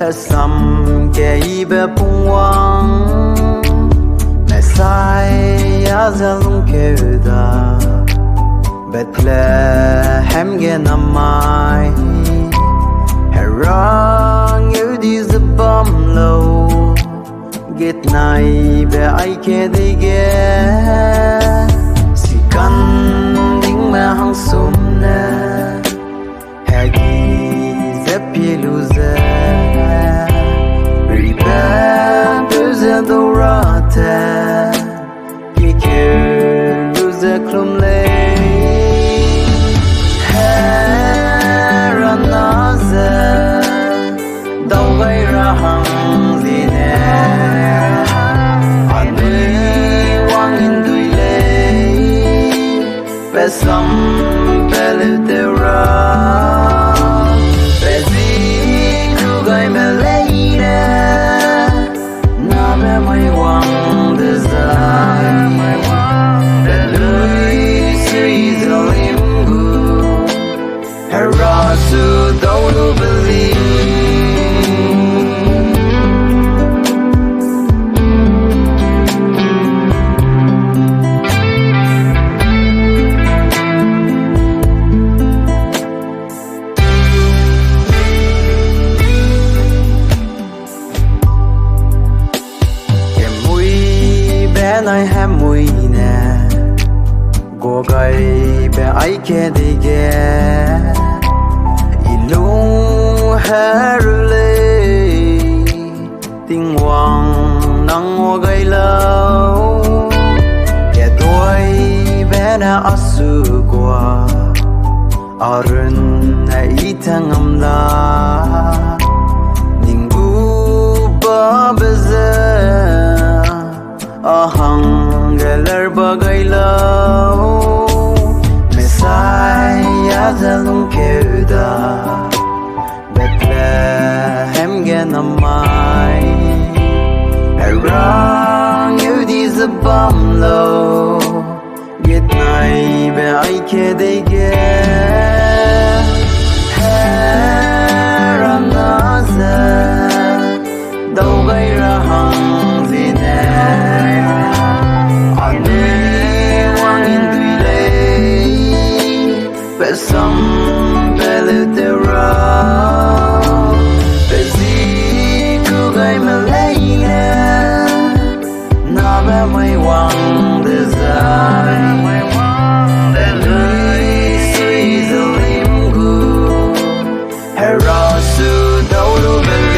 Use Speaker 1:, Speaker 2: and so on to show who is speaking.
Speaker 1: hesam keyibe pung wang Messiah zalung keuda Bethlehem ge nemai Hera ngeu bamlo geitnai be ke deige sikan ding ma hang sum ne hagi peleu repent ze dorate ke luze klumle Hera Na dyme hang jene anui wang ndui hesam peleu peji meleine na bemai wang dejai penui suiyize Hera su don't believe Nai hemui ne go gai be ke deige ilung herule ting wang nang o gai lau ke doi bene achu kwa arunne itangam la ningu ba beze ahang geler bagaylau Messiah zalung keuda Bethlehem ge nemai Hera ngeu bamlo geitnai be ke deige Hera Na dyme hang jene hesam peleu peji meleine na bemai wang dejai penui suiyize Hera su don't